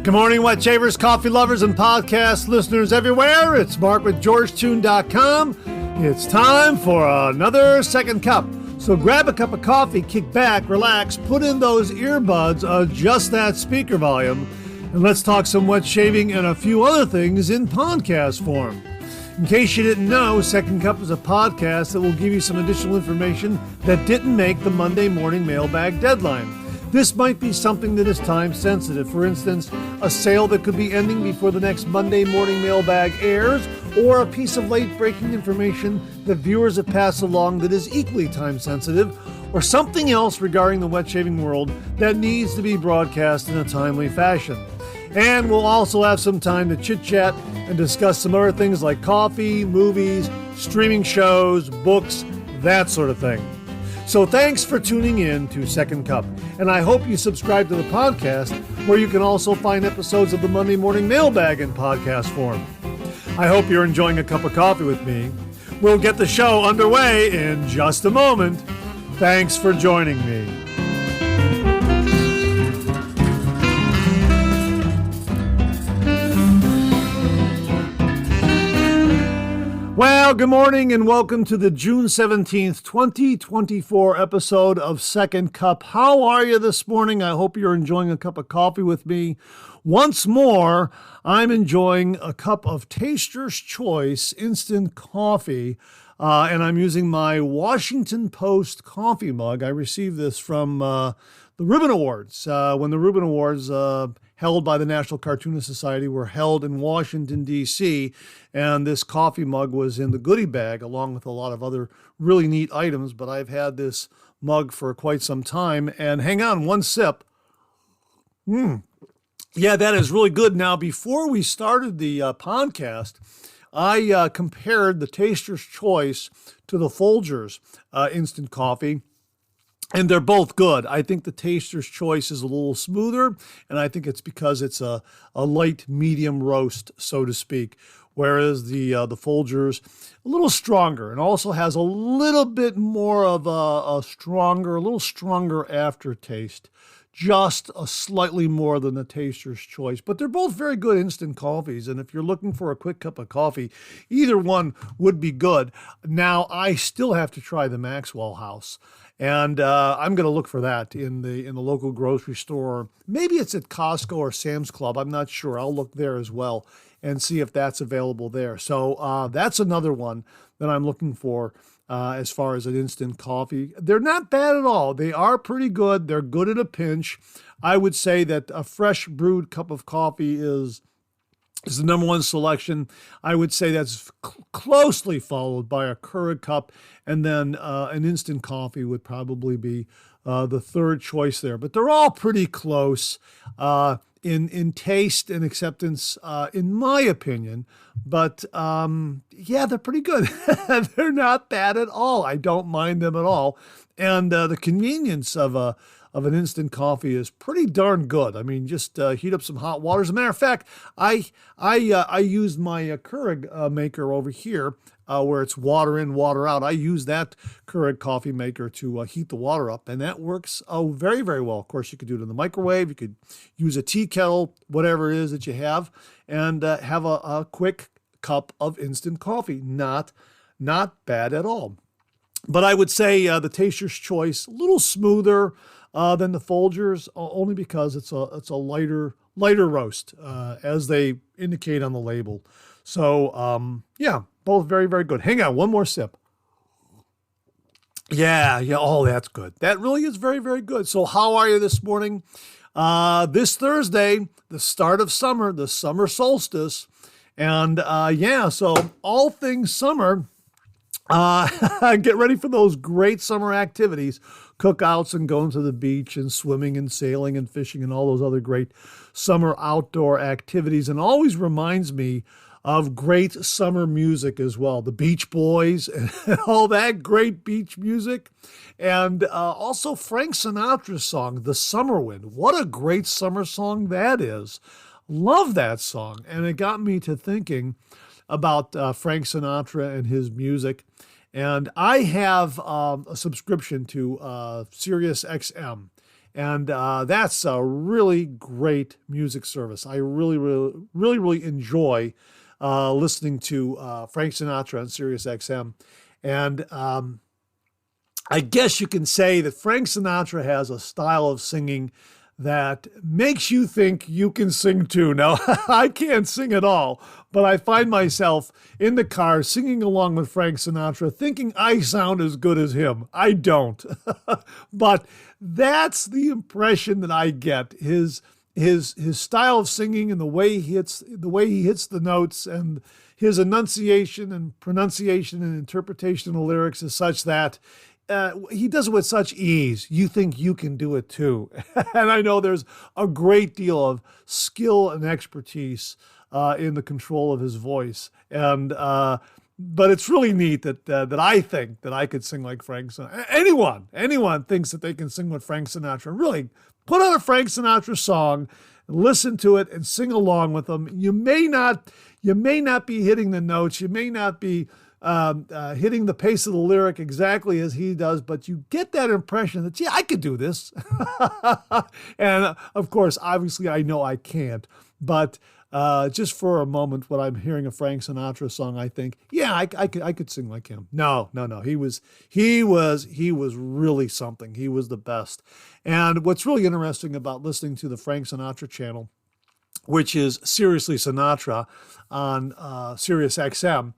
Good morning, wet shavers, coffee lovers, and podcast listeners everywhere. It's Mark with GeorgeTune.com. It's time for another second cup. So grab a cup of coffee, kick back, relax, put in those earbuds, adjust that speaker volume, and let's talk some wet shaving and a few other things in podcast form. In case you didn't know, Second Cup is a podcast that will give you some additional information that didn't make the Monday morning mailbag deadline. This might be something that is time sensitive. For instance, a sale that could be ending before the next Monday morning mailbag airs, or a piece of late breaking information that viewers have passed along that is equally time sensitive, or something else regarding the wet shaving world that needs to be broadcast in a timely fashion. And we'll also have some time to chit chat and discuss some other things like coffee, movies, streaming shows, books, that sort of thing. So thanks for tuning in to Second Cup, and I hope you subscribe to the podcast, where you can also find episodes of the Monday Morning Mailbag in podcast form. I hope you're enjoying a cup of coffee with me. We'll get the show underway in just a moment. Thanks for joining me. Well, good morning and welcome to the June 17th, 2024 episode of Second Cup. How are you this morning? I hope you're enjoying a cup of coffee with me. Once more, I'm enjoying a cup of Taster's Choice instant coffee, and I'm using my Washington Post coffee mug. I received this from the Ribbon Awards, when the Ribbon Awards held by the National Cartoonist Society were held in Washington, D.C., and this coffee mug was in the goodie bag along with a lot of other really neat items, but I've had this mug for quite some time, and hang on, one sip. Yeah, that is really good. Now, before we started the podcast, I compared the Taster's Choice to the Folgers instant coffee, and they're both good. I think the Taster's Choice is a little smoother, and I think it's because it's a light medium roast, so to speak, whereas the Folgers a little stronger and also has a little bit more of a little stronger aftertaste, just a slightly more than the Taster's Choice. But they're both very good instant coffees, and if you're looking for a quick cup of coffee, either one would be good. Now, I still have to try the Maxwell House. And I'm going to look for that in the local grocery store. Maybe it's at Costco or Sam's Club. I'm not sure. I'll look there as well and see if that's available there. So that's another one that I'm looking for as far as an instant coffee. They're not bad at all. They are pretty good. They're good at a pinch. I would say that a fresh brewed cup of coffee is the number one selection. I would say that's closely followed by a Keurig cup, and then an instant coffee would probably be the third choice there. But they're all pretty close in taste and acceptance, in my opinion. But yeah, they're pretty good. They're not bad at all. I don't mind them at all. And the convenience of an instant coffee is pretty darn good. I mean, just heat up some hot water. As a matter of fact, I use my Keurig maker over here where it's water in, water out. I use that Keurig coffee maker to heat the water up, and that works very, very well. Of course, you could do it in the microwave. You could use a tea kettle, whatever it is that you have, and have a quick cup of instant coffee. Not bad at all. But I would say the Taster's Choice, a little smoother than the Folgers, only because it's a lighter roast, as they indicate on the label. So yeah, both very, very good. Hang on, one more sip. Yeah. Oh, that's good. That really is very, very good. So how are you this morning? This Thursday, the start of summer, the summer solstice, and so all things summer. Get ready for those great summer activities, cookouts and going to the beach and swimming and sailing and fishing and all those other great summer outdoor activities. And always reminds me of great summer music as well. The Beach Boys and all that great beach music. And also Frank Sinatra's song, The Summer Wind. What a great summer song that is. Love that song. And it got me to thinking about Frank Sinatra and his music. And I have a subscription to Sirius XM. And that's a really great music service. I really enjoy listening to Frank Sinatra on Sirius XM. And I guess you can say that Frank Sinatra has a style of singing that makes you think you can sing too. Now, I can't sing at all, but I find myself in the car singing along with Frank Sinatra, thinking I sound as good as him. I don't. But that's the impression that I get. His style of singing and the way he hits the notes, and his enunciation and pronunciation and interpretation of lyrics is such that he does it with such ease. You think you can do it too. And I know there's a great deal of skill and expertise in the control of his voice. And but it's really neat that I think that I could sing like Frank Sinatra. Anyone thinks that they can sing with Frank Sinatra. Really, put on a Frank Sinatra song, listen to it, and sing along with them. You may not be hitting the notes. You may not be hitting the pace of the lyric exactly as he does, but you get that impression that, yeah, I could do this. And of course, obviously, I know I can't, but just for a moment, when I'm hearing a Frank Sinatra song, I think, yeah, I could sing like him. No. He was really something. He was the best. And what's really interesting about listening to the Frank Sinatra channel, which is Seriously Sinatra on Sirius XM,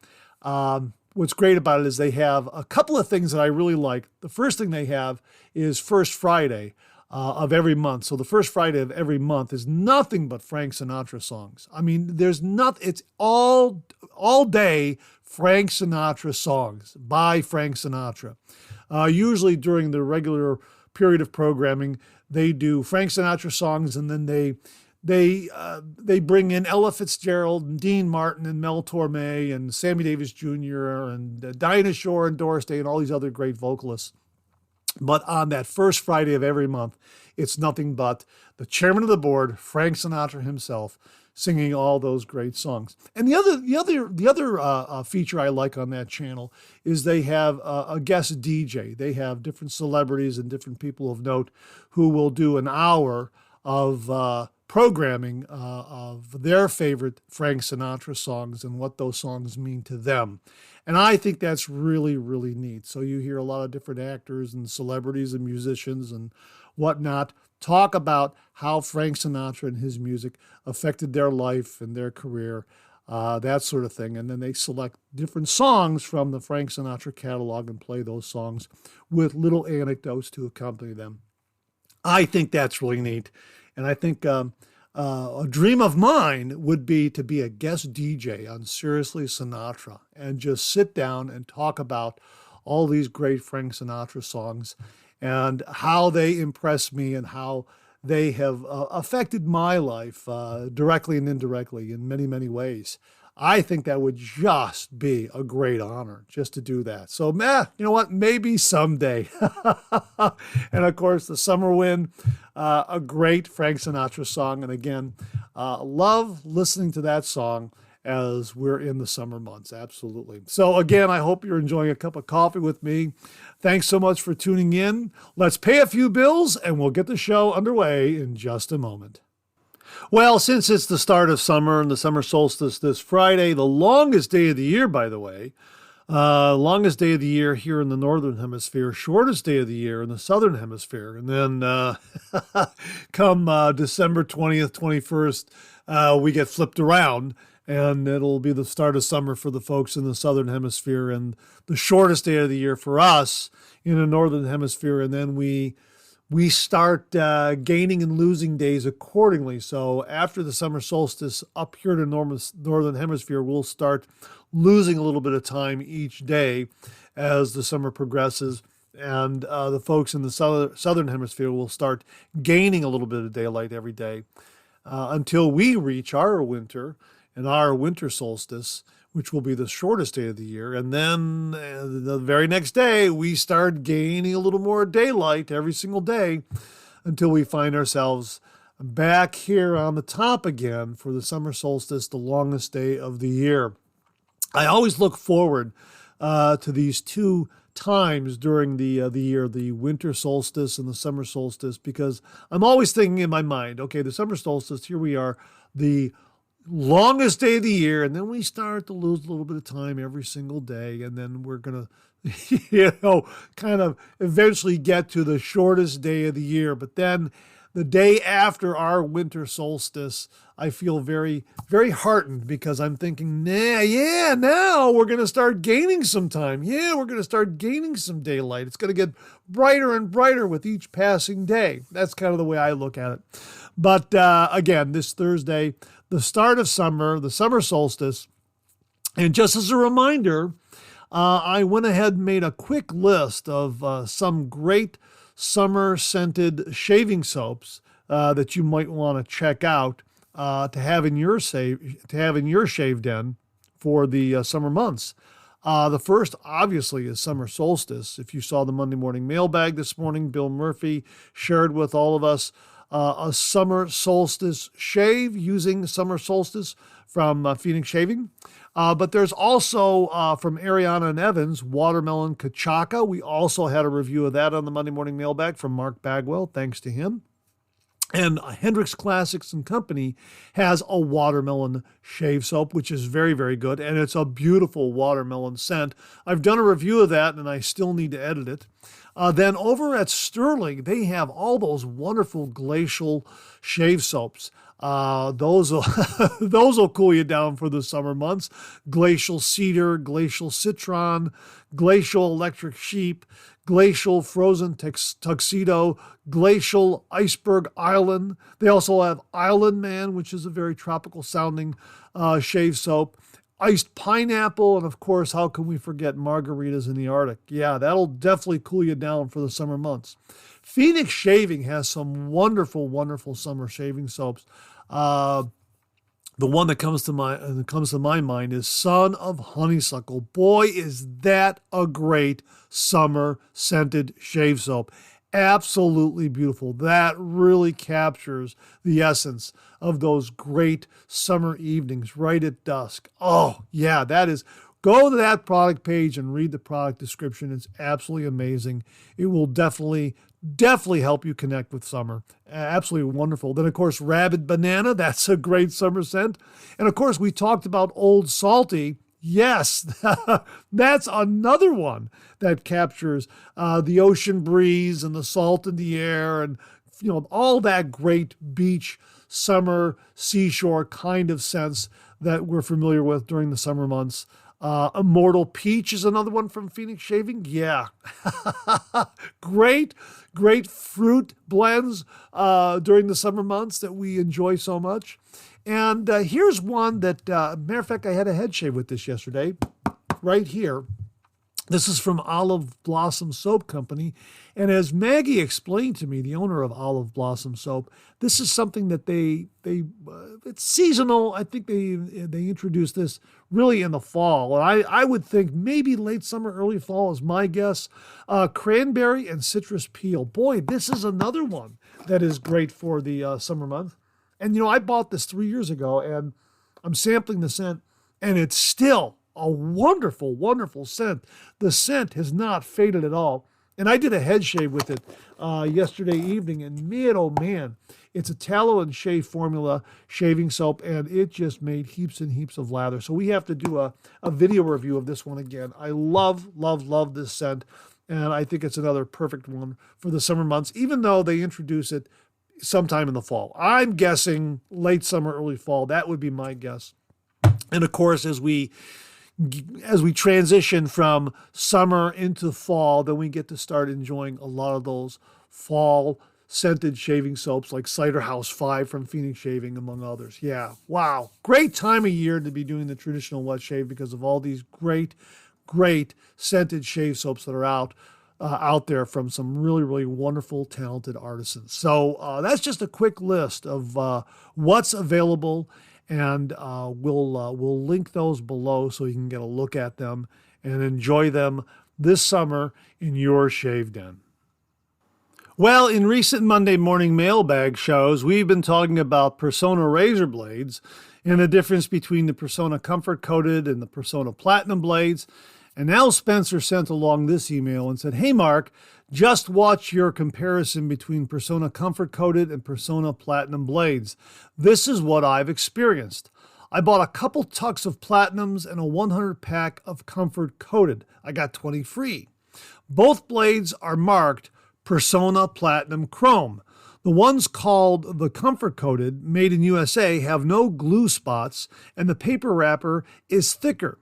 what's great about it is they have a couple of things that I really like. The first thing they have is First Friday of every month. So the first Friday of every month is nothing but Frank Sinatra songs. I mean, there's nothing. It's all day Frank Sinatra songs by Frank Sinatra. Usually during the regular period of programming, they do Frank Sinatra songs, and then they bring in Ella Fitzgerald and Dean Martin and Mel Torme and Sammy Davis Jr. and Dinah Shore and Doris Day and all these other great vocalists. But on that first Friday of every month, it's nothing but the chairman of the board, Frank Sinatra himself, singing all those great songs. And the other feature I like on that channel is they have a guest DJ. They have different celebrities and different people of note who will do an hour of programming of their favorite Frank Sinatra songs and what those songs mean to them. And I think that's really, really neat. So you hear a lot of different actors and celebrities and musicians and whatnot talk about how Frank Sinatra and his music affected their life and their career, that sort of thing. And then they select different songs from the Frank Sinatra catalog and play those songs with little anecdotes to accompany them. I think that's really neat. And I think a dream of mine would be to be a guest DJ on Seriously Sinatra and just sit down and talk about all these great Frank Sinatra songs and how they impress me and how they have affected my life directly and indirectly in many, many ways. I think that would just be a great honor just to do that. So, you know what? Maybe someday. And of course, the Summer Wind, a great Frank Sinatra song. And again, love listening to that song as we're in the summer months. Absolutely. So again, I hope you're enjoying a cup of coffee with me. Thanks so much for tuning in. Let's pay a few bills and we'll get the show underway in just a moment. Well, since it's the start of summer and the summer solstice this Friday, the longest day of the year, by the way, longest day of the year here in the Northern Hemisphere, shortest day of the year in the Southern Hemisphere. And then come December 20th, 21st, we get flipped around and it'll be the start of summer for the folks in the Southern Hemisphere and the shortest day of the year for us in the Northern Hemisphere. And then we start gaining and losing days accordingly. So after the summer solstice up here in the Northern Hemisphere, we'll start losing a little bit of time each day as the summer progresses. And the folks in the Southern Hemisphere will start gaining a little bit of daylight every day until we reach our winter and our winter solstice, which will be the shortest day of the year. And then the very next day, we start gaining a little more daylight every single day until we find ourselves back here on the top again for the summer solstice, the longest day of the year. I always look forward to these two times during the year, the winter solstice and the summer solstice, because I'm always thinking in my mind, okay, the summer solstice, here we are, the longest day of the year, and then we start to lose a little bit of time every single day, and then we're going to, kind of eventually get to the shortest day of the year. But then the day after our winter solstice, I feel very, very heartened because I'm thinking, now we're going to start gaining some time. Yeah, we're going to start gaining some daylight. It's going to get brighter and brighter with each passing day. That's kind of the way I look at it. But again, this Thursday, the start of summer, the summer solstice. And just as a reminder, I went ahead and made a quick list of some great summer scented shaving soaps that you might want to check out to have in your shave den for the summer months. The first, obviously, is summer solstice. If you saw the Monday morning mailbag this morning, Bill Murphy shared with all of us a summer solstice shave using summer solstice from Phoenix Shaving. But there's also from Ariana and Evans, Watermelon Kachaka. We also had a review of that on the Monday morning mailbag from Mark Bagwell. Thanks to him. And Hendricks Classics and Company has a watermelon shave soap, which is very, very good. And it's a beautiful watermelon scent. I've done a review of that, and I still need to edit it. Then over at Sitriling, they have all those wonderful glacial shave soaps. Those will cool you down for the summer months. Glacial Cedar, Glacial Citron, Glacial Electric Sheep, Glacial Frozen Tuxedo, Glacial Iceberg Island. They also have Island Man, which is a very tropical sounding shave soap. Iced pineapple, and of course, how can we forget margaritas in the Arctic? Yeah, that'll definitely cool you down for the summer months. Phoenix Shaving has some wonderful, wonderful summer shaving soaps. The one that comes to my mind is Son of Honeysuckle. Boy, is that a great summer scented shave soap. Absolutely beautiful. That really captures the essence of those great summer evenings right at dusk. Oh, yeah, go to that product page and read the product description. It's absolutely amazing. It will definitely help you connect with summer. Absolutely wonderful. Then, of course, Rabid Banana. That's a great summer scent. And, of course, we talked about Old Salty. Yes, that's another one that captures the ocean breeze and the salt in the air and, all that great beach, summer, seashore kind of sense that we're familiar with during the summer months. Immortal Peach is another one from Phoenix Shaving. Yeah. Great fruit blends during the summer months that we enjoy so much. And here's one that, matter of fact, I had a head shave with this yesterday, right here. This is from Olive Blossom Soap Company. And as Maggie explained to me, the owner of Olive Blossom Soap, this is something that it's seasonal. I think they introduced this really in the fall. And I would think maybe late summer, early fall is my guess. Cranberry and citrus peel. Boy, this is another one that is great for the summer month. And, I bought this 3 years ago, and I'm sampling the scent, and it's still a wonderful, wonderful scent. The scent has not faded at all. And I did a head shave with it yesterday evening, and man, oh man, it's a tallow and shave formula shaving soap, and it just made heaps and heaps of lather. So we have to do a video review of this one again. I love, love, love this scent, and I think it's another perfect one for the summer months, even though they introduce it sometime in the fall. I'm guessing late summer, early fall. That would be my guess. And of course, as we transition from summer into fall, then we get to start enjoying a lot of those fall scented shaving soaps like Cider House 5 from Phoenix Shaving, among others. Yeah, wow. Great time of year to be doing the traditional wet shave because of all these great, great scented shave soaps that are out there from some really, really wonderful, talented artisans. So that's just a quick list of what's available, and we'll link those below so you can get a look at them and enjoy them this summer in your shave den. Well, in recent Monday morning mailbag shows, we've been talking about Persona razor blades and the difference between the Persona Comfort Coated and the Persona Platinum blades. And Al Spencer sent along this email and said, "Hey, Mark, just watch your comparison between Persona Comfort Coated and Persona Platinum blades. This is what I've experienced. I bought a couple tucks of Platinums and a 100 pack of Comfort Coated. I got 20 free. Both blades are marked Persona Platinum Chrome. The ones called the Comfort Coated, made in USA, have no glue spots, and the paper wrapper is thicker.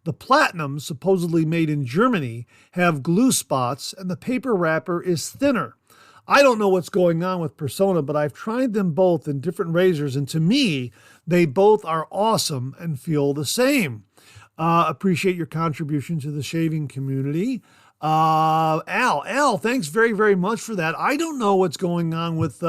The Platinums, supposedly made in Germany, have glue spots, and the paper wrapper is thinner. I don't know what's going on with Persona, but I've tried them both in different razors, and to me, they both are awesome and feel the same. Appreciate your contribution to the shaving community." Al, thanks very, very much for that. I don't know what's going on with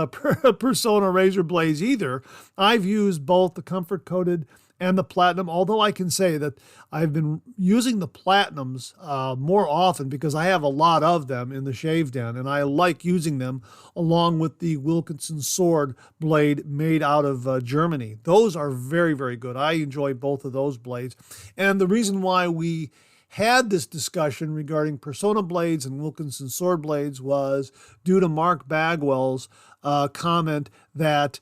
Persona razor blades either. I've used both the Comfort Coated and the Platinum, although I can say that I've been using the Platinums more often because I have a lot of them in the shave den, and I like using them along with the Wilkinson Sword blade made out of Germany. Those are very, very good. I enjoy both of those blades. And the reason why we had this discussion regarding Persona blades and Wilkinson Sword blades was due to Mark Bagwell's comment that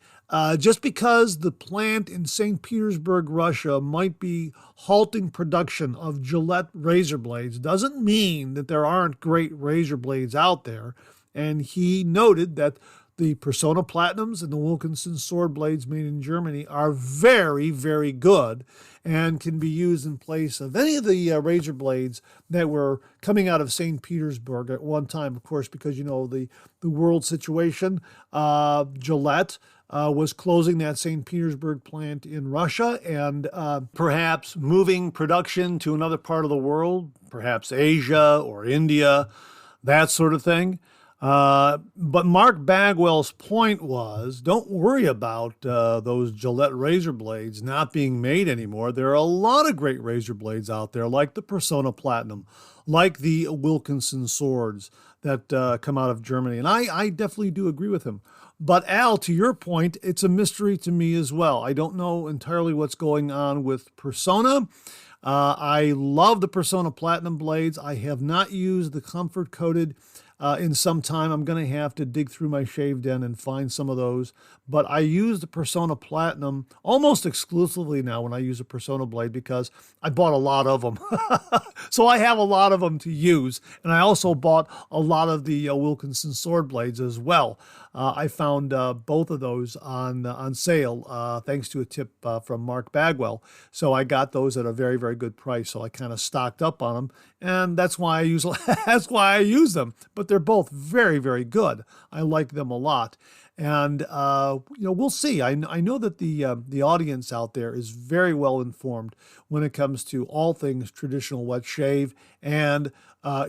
just because the plant in St. Petersburg, Russia might be halting production of Gillette razor blades doesn't mean that there aren't great razor blades out there. And he noted that the Persona Platinums and the Wilkinson Sword blades made in Germany are very, very good and can be used in place of any of the razor blades that were coming out of St. Petersburg at one time, of course, because, you know, the world situation. Gillette was closing that St. Petersburg plant in Russia and perhaps moving production to another part of the world, perhaps Asia or India, that sort of thing. But Mark Bagwell's point was, don't worry about those Gillette razor blades not being made anymore. There are a lot of great razor blades out there, like the Persona Platinum, like the Wilkinson Swords that come out of Germany. And I definitely do agree with him. But Al, to your point, it's a mystery to me as well. I don't know entirely what's going on with Persona. I love the Persona Platinum blades. I have not used the Comfort Coated in some time. I'm going to have to dig through my shave den and find some of those. But I use the Persona Platinum almost exclusively now when I use a Persona blade because I bought a lot of them. So I have a lot of them to use. And I also bought a lot of the Wilkinson Sword blades as well. I found both of those on sale thanks to a tip from Mark Bagwell. So I got those at a very, very good price. So I kind of stocked up on them. And that's why I use them. But they're both very, very good. I like them a lot. And, we'll see. I know that the audience out there is very well informed when it comes to all things traditional wet shave and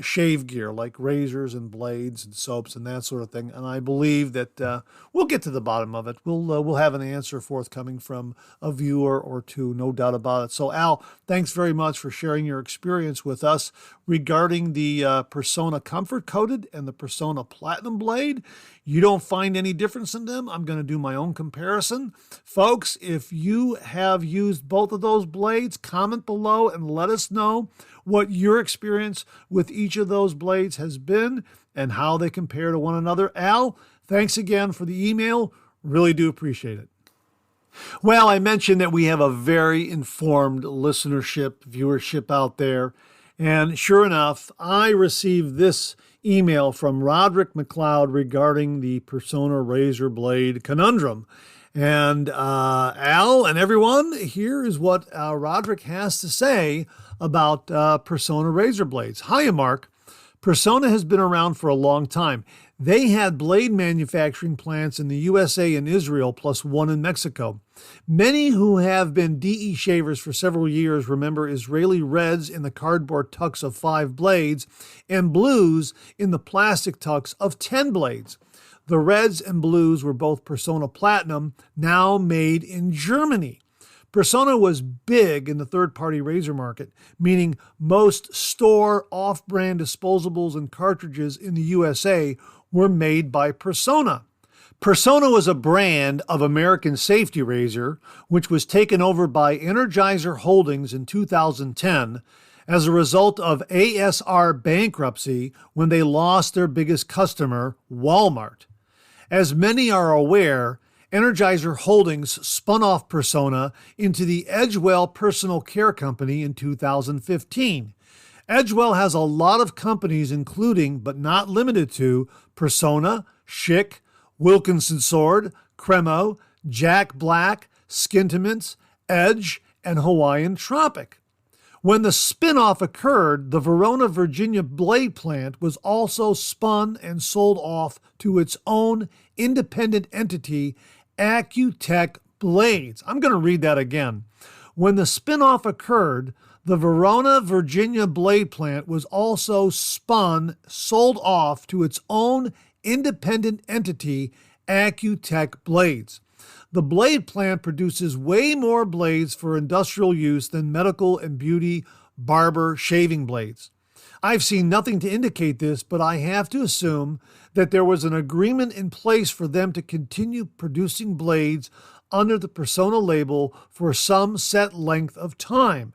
shave gear like razors and blades and soaps and that sort of thing. And I believe that we'll get to the bottom of it. We'll have an answer forthcoming from a viewer or two, no doubt about it. So Al, thanks very much for sharing your experience with us regarding the Persona Comfort Coated and the Persona Platinum blade. You don't find any difference in them? I'm going to do my own comparison. Folks, if you have used both of those blades, comment below and let us know what your experience with each of those blades has been and how they compare to one another. Al, thanks again for the email. Really do appreciate it. Well, I mentioned that we have a very informed listenership, viewership out there. And sure enough, I received this email from Roderick McLeod regarding the Persona razor blade conundrum. And Al and everyone, here is what Roderick has to say about Persona razor blades. Hiya, Mark. Persona has been around for a long time. They had blade manufacturing plants in the USA and Israel, plus one in Mexico. Many who have been DE shavers for several years remember Israeli reds in the cardboard tucks of 5 blades and blues in the plastic tucks of 10 blades. The reds and blues were both Persona Platinum, now made in Germany. Persona was big in the third-party razor market, meaning most store off-brand disposables and cartridges in the USA were made by Persona. Persona was a brand of American safety razor, which was taken over by Energizer Holdings in 2010, as a result of ASR bankruptcy when they lost their biggest customer, Walmart. As many are aware, Energizer Holdings spun off Persona into the Edgewell Personal Care Company in 2015. Edgewell has a lot of companies, including, but not limited to, Persona, Schick, Wilkinson Sword, Cremo, Jack Black, Skintiments, Edge, and Hawaiian Tropic. When the spin-off occurred, the Verona, Virginia blade plant was also spun and sold off to its own independent entity, Accutech Blades. I'm going to read that again. When the spin-off occurred, the Verona, Virginia blade plant was also sold off to its own independent entity, Accutech Blades. The blade plant produces way more blades for industrial use than medical and beauty, barber, shaving blades. I've seen nothing to indicate this, but I have to assume that there was an agreement in place for them to continue producing blades under the Persona label for some set length of time.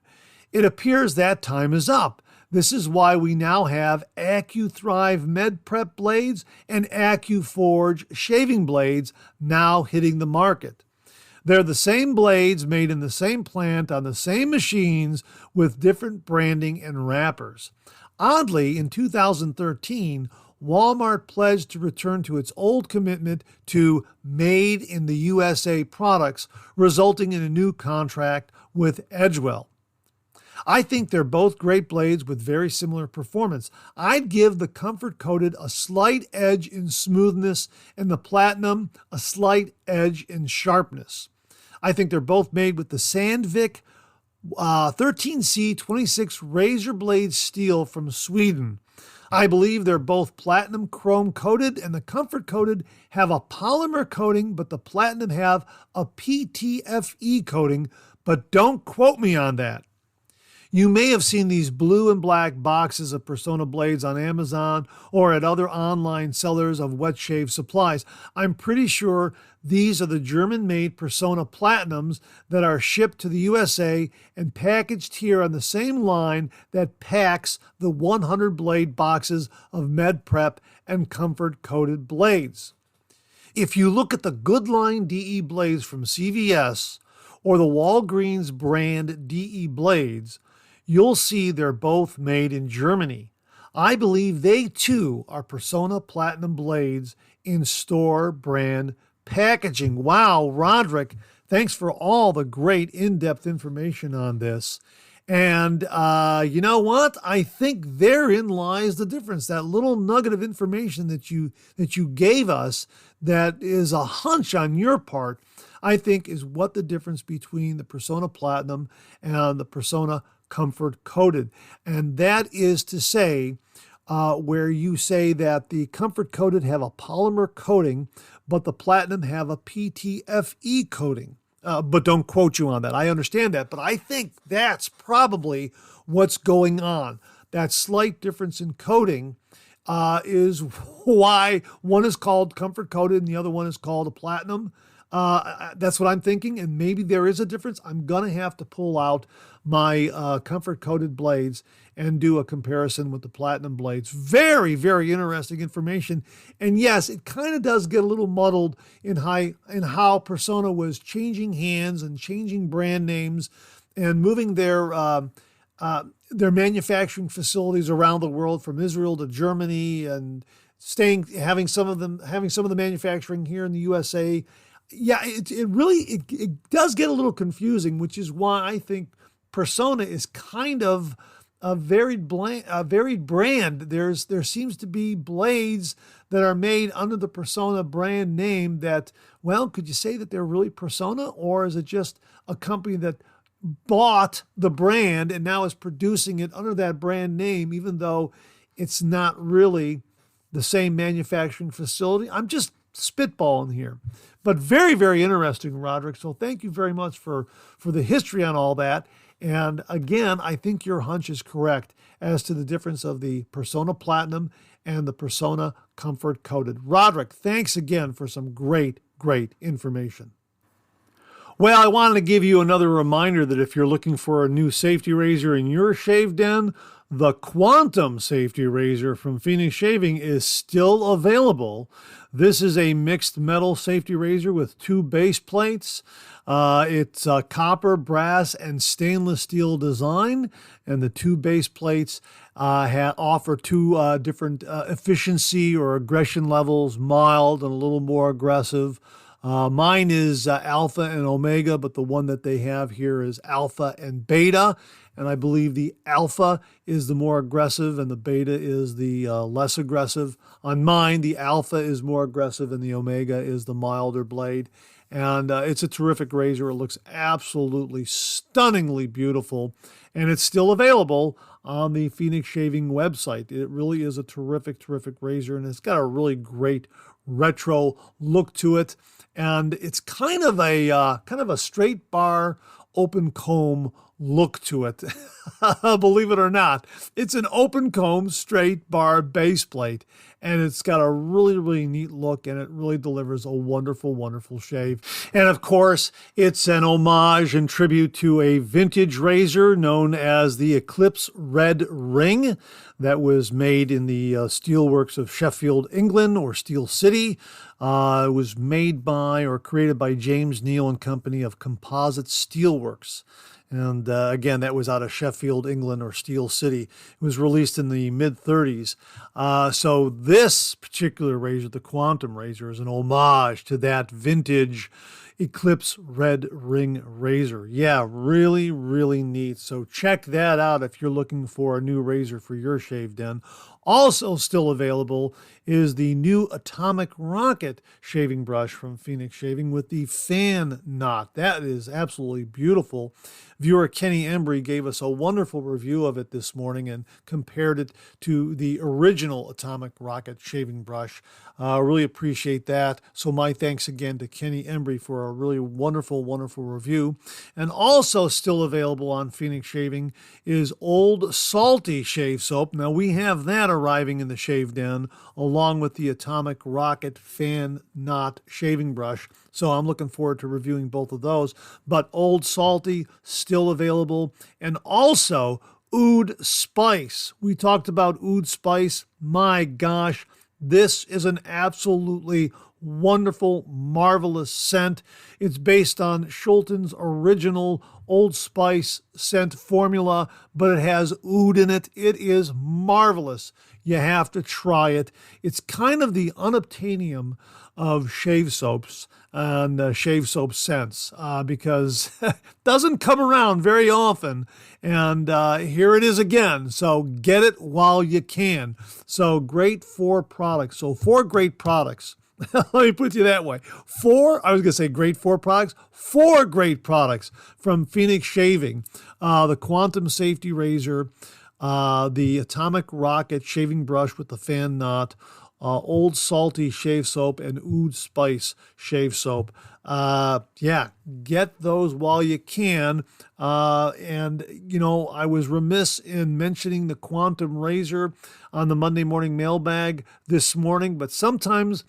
It appears that time is up. This is why we now have AccuThrive MedPrep blades and AccuForge shaving blades now hitting the market. They're the same blades made in the same plant on the same machines with different branding and wrappers. Oddly, in 2013, Walmart pledged to return to its old commitment to Made in the USA products, resulting in a new contract with Edgewell. I think they're both great blades with very similar performance. I'd give the Comfort Coated a slight edge in smoothness and the Platinum a slight edge in sharpness. I think they're both made with the Sandvik 13C26 razor blade steel from Sweden. I believe they're both platinum chrome coated, and the Comfort Coated have a polymer coating, but the Platinum have a PTFE coating, but don't quote me on that. You may have seen these blue and black boxes of Persona blades on Amazon or at other online sellers of wet shave supplies. I'm pretty sure these are the German-made Persona Platinums that are shipped to the USA and packaged here on the same line that packs the 100 blade boxes of MedPrep and Comfort Coated blades. If you look at the Goodline DE blades from CVS or the Walgreens brand DE blades, you'll see they're both made in Germany. I believe they too are Persona Platinum blades in store brand packaging. Wow, Roderick, thanks for all the great in-depth information on this. And you know what? I think therein lies the difference. That little nugget of information that you gave us that is a hunch on your part, I think is what the difference between the Persona Platinum and the Persona Comfort Coated. And that is to say, where you say that the Comfort Coated have a polymer coating, but the Platinum have a PTFE coating. But don't quote you on that. I understand that, but I think that's probably what's going on. That slight difference in coating is why one is called Comfort Coated and the other one is called a Platinum. That's what I'm thinking, and maybe there is a difference. I'm going to have to pull out my Comfort Coated blades and do a comparison with the Platinum blades. Very, very interesting information. And yes, it kind of does get a little muddled in how Persona was changing hands and changing brand names and moving their manufacturing facilities around the world from Israel to Germany and having some of the manufacturing here in the USA. Yeah, it does get a little confusing, which is why I think Persona is kind of a varied brand. There seems to be blades that are made under the Persona brand name that, well, could you say that they're really Persona, or is it just a company that bought the brand and now is producing it under that brand name, even though it's not really the same manufacturing facility? I'm just spitballing here. But very, very interesting, Roderick. So thank you very much for the history on all that. And again, I think your hunch is correct as to the difference of the Persona Platinum and the Persona Comfort Coated. Roderick, thanks again for some great, great information. Well, I wanted to give you another reminder that if you're looking for a new safety razor in your shave den, the Quantum Safety Razor from Phoenix Shaving is still available. This is a mixed metal safety razor with two base plates. It's a copper, brass, and stainless steel design, and the two base plates offer two different efficiency or aggression levels, mild and a little more aggressive. Mine is alpha and omega, but the one that they have here is alpha and beta. And I believe the alpha is the more aggressive and the beta is the less aggressive. On mine, the alpha is more aggressive and the omega is the milder blade. And it's a terrific razor. It looks absolutely stunningly beautiful. And it's still available on the Phoenix Shaving website. It really is a terrific, terrific razor. And it's got a really great retro look to it. And it's kind of a straight bar, open comb look to it. Believe it or not, it's an open comb, straight bar base plate, and it's got a really, really neat look, and it really delivers a wonderful, wonderful shave. And of course, it's an homage and tribute to a vintage razor known as the Eclipse Red Ring that was made in the steelworks of Sheffield, England, or Steel City. It was made by or created by James Neal and Company of Composite Steelworks. And again, that was out of Sheffield, England, or Steel City. It was released in the mid-30s. So this particular razor, the Quantum razor, is an homage to that vintage Eclipse Red Ring razor. Yeah, really, really neat. So check that out if you're looking for a new razor for your shave den. Also still available is the new Atomic Rocket shaving brush from Phoenix Shaving with the fan knot. That is absolutely beautiful. Viewer Kenny Embry gave us a wonderful review of it this morning and compared it to the original Atomic Rocket shaving brush. Really appreciate that. So my thanks again to Kenny Embry for a really wonderful, wonderful review. And also still available on Phoenix Shaving is Old Salty Shave Soap. Now we have that arriving in the shave den along with the Atomic Rocket fan knot shaving brush. So I'm looking forward to reviewing both of those. But Old Salty still available, and also Oud Spice. We talked about Oud Spice. My gosh, this is an absolutely wonderful, marvelous scent. It's based on Schulten's original Old Spice scent formula, but it has oud in it. It is marvelous. You have to try it. It's kind of the unobtainium of shave soaps and shave soap scents because it doesn't come around very often. And here it is again. So get it while you can. So great four products. So four great products. Let me put you that way. Four great products from Phoenix Shaving. The Quantum Safety Razor, the Atomic Rocket shaving brush with the fan knot, Old Salty shave soap, and Oud Spice shave soap. Yeah, get those while you can. And, you know, I was remiss in mentioning the Quantum razor on the Monday morning mailbag this morning, but sometimes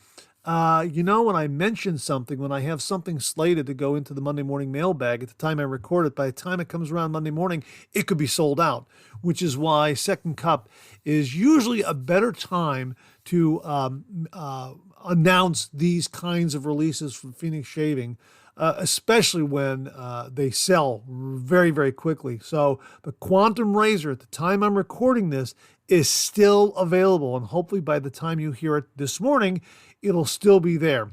when I mention something, when I have something slated to go into the Monday morning mailbag at the time I record it, by the time it comes around Monday morning, it could be sold out, which is why Second Cup is usually a better time to announce these kinds of releases from Phoenix Shaving, especially when they sell very, very quickly. So the Quantum razor, at the time I'm recording this, is still available, and hopefully by the time you hear it this morning, it'll still be there.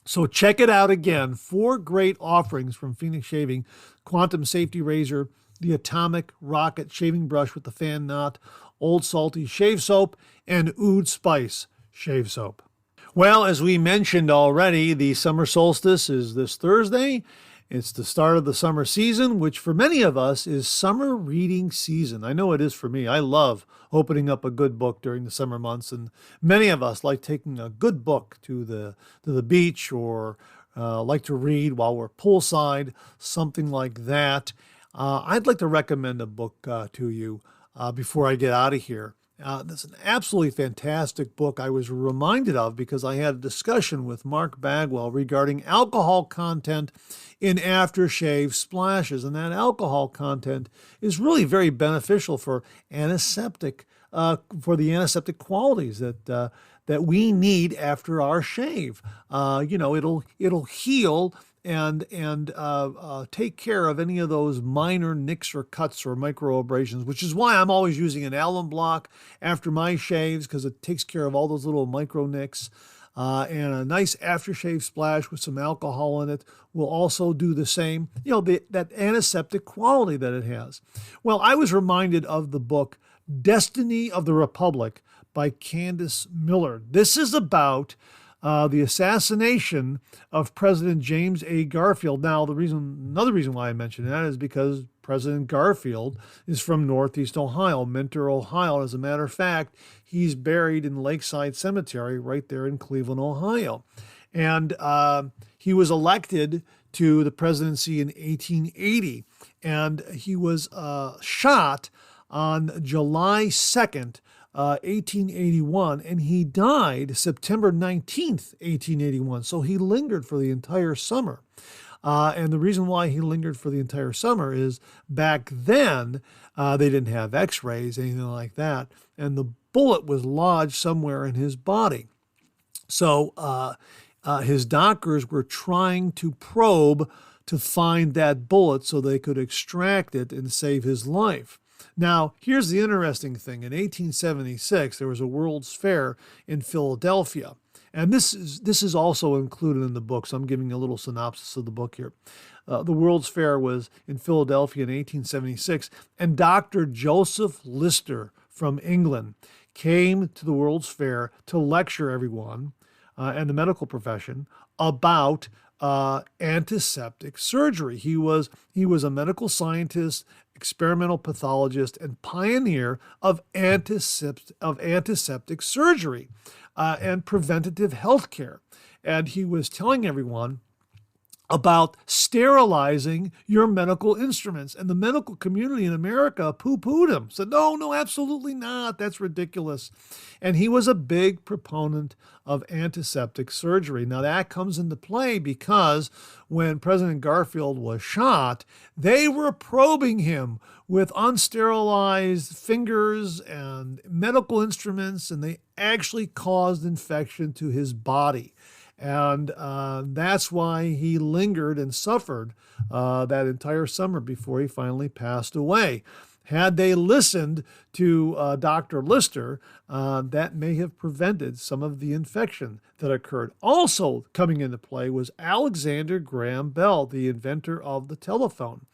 So check it out again. Four great offerings from Phoenix Shaving: Quantum Safety Razor, the Atomic Rocket shaving brush with the fan knot, Old Salty shave soap, and Oud Spice shave soap. Well, as we mentioned already, the summer solstice is this Thursday. It's the start of the summer season, which for many of us is summer reading season. I know it is for me. I love opening up a good book during the summer months, and many of us like taking a good book to the beach or like to read while we're poolside, something like that. I'd like to recommend a book to you before I get out of here. That's an absolutely fantastic book I was reminded of because I had a discussion with Mark Bagwell regarding alcohol content in aftershave splashes. And that alcohol content is really very beneficial for for the antiseptic qualities that we need after our shave. It'll heal and take care of any of those minor nicks or cuts or microabrasions, which is why I'm always using an alum block after my shaves because it takes care of all those little micro nicks. And a nice aftershave splash with some alcohol in it will also do the same, that antiseptic quality that it has. Well, I was reminded of the book Destiny of the Republic by Candace Millard. This is about the assassination of President James A. Garfield. Now, another reason why I mention that is because President Garfield is from Northeast Ohio, Mentor, Ohio. As a matter of fact, he's buried in Lakeside Cemetery right there in Cleveland, Ohio. And he was elected to the presidency in 1880, and he was shot on July 2nd, 1881, and he died September 19th, 1881. So he lingered for the entire summer. And the reason why he lingered for the entire summer is back then they didn't have x-rays, anything like that, and the bullet was lodged somewhere in his body. So his doctors were trying to probe to find that bullet so they could extract it and save his life. Now, here's the interesting thing. In 1876, there was a World's Fair in Philadelphia. And this is also included in the book, so I'm giving a little synopsis of the book here. The World's Fair was in Philadelphia in 1876, and Dr. Joseph Lister from England came to the World's Fair to lecture everyone and the medical profession about antiseptic surgery. He was a medical scientist, experimental pathologist, and pioneer of antiseptic surgery and preventative health care. And he was telling everyone about sterilizing your medical instruments. And the medical community in America poo-pooed him, said, no, absolutely not. That's ridiculous. And he was a big proponent of antiseptic surgery. Now, that comes into play because when President Garfield was shot, they were probing him with unsterilized fingers and medical instruments, and they actually caused infection to his body. And that's why he lingered and suffered that entire summer before he finally passed away. Had they listened to Dr. Lister, that may have prevented some of the infection that occurred. Also coming into play was Alexander Graham Bell, the inventor of the telephone.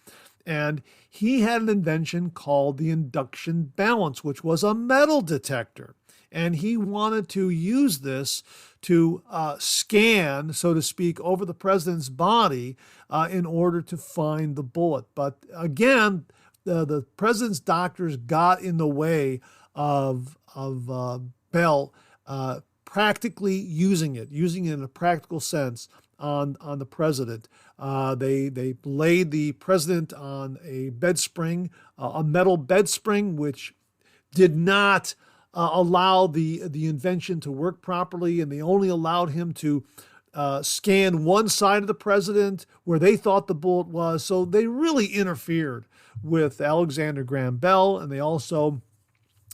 And he had an invention called the induction balance, which was a metal detector. And he wanted to use this to scan, so to speak, over the president's body in order to find the bullet. But again, the president's doctors got in the way of Bell practically using it in a practical sense on the president. They laid the president on a bed spring, a metal bed spring, which did not allow the invention to work properly, and they only allowed him to scan one side of the president where they thought the bullet was. So they really interfered with Alexander Graham Bell, and they also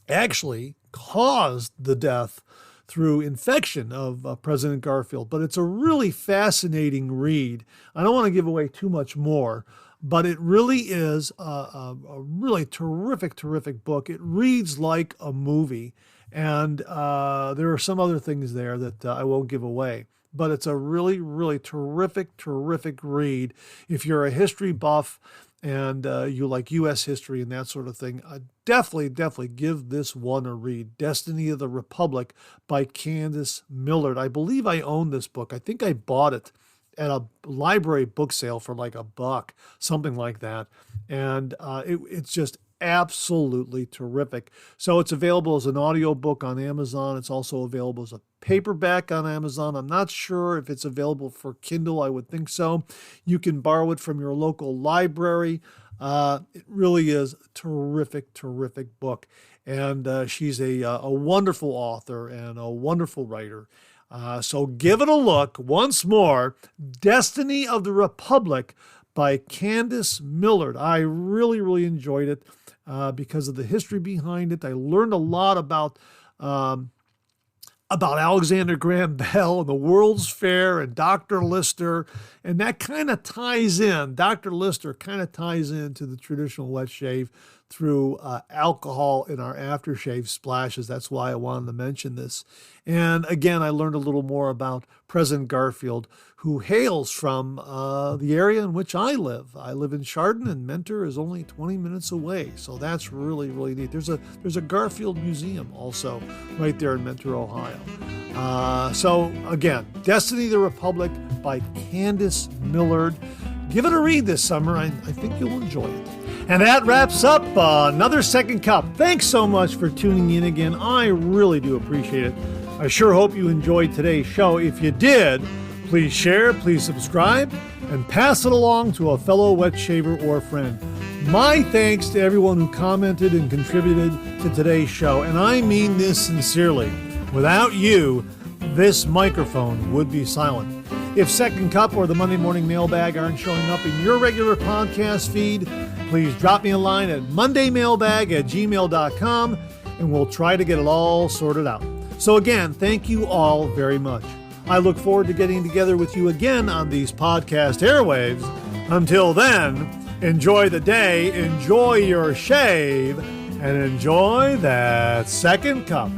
actually caused the death through infection of President Garfield. But it's a really fascinating read. I don't want to give away too much more, but it really is a really terrific book. It reads like a movie, and there are some other things there that I won't give away. But it's a really terrific read. If you're a history buff and you like U.S. history and that sort of thing, definitely give this one a read. Destiny of the Republic by Candace Millard. I believe I own this book. I think I bought it at a library book sale for like $1, something like that. And it's just absolutely terrific. So it's available as an audiobook on Amazon. It's also available as a paperback on Amazon. I'm not sure if it's available for Kindle. I would think so. You can borrow it from your local library. It really is a terrific book. and she's a wonderful author and a wonderful writer. So give it a look once more. Destiny of the Republic by Candace Millard. I really, really enjoyed it because of the history behind it. I learned a lot about Alexander Graham Bell and the World's Fair and Dr. Lister, and that kind of ties in. Dr. Lister kind of ties into the traditional wet shave through alcohol in our aftershave splashes. That's why I wanted to mention this. And again, I learned a little more about President Garfield, who hails from the area in which I live. I live in Chardon, and Mentor is only 20 minutes away. So that's really, really neat. There's a Garfield Museum also right there in Mentor, Ohio. So again, Destiny of the Republic by Candace Millard. Give it a read this summer. I think you'll enjoy it. And that wraps up another Second Cup. Thanks so much for tuning in again. I really do appreciate it. I sure hope you enjoyed today's show. If you did, please share, please subscribe, and pass it along to a fellow wet shaver or friend. My thanks to everyone who commented and contributed to today's show, and I mean this sincerely. Without you, this microphone would be silent. If Second Cup or the Monday Morning Mailbag aren't showing up in your regular podcast feed, please drop me a line at mondaymailbag@gmail.com, and we'll try to get it all sorted out. So again, thank you all very much. I look forward to getting together with you again on these podcast airwaves. Until then, enjoy the day, enjoy your shave, and enjoy that Second Cup.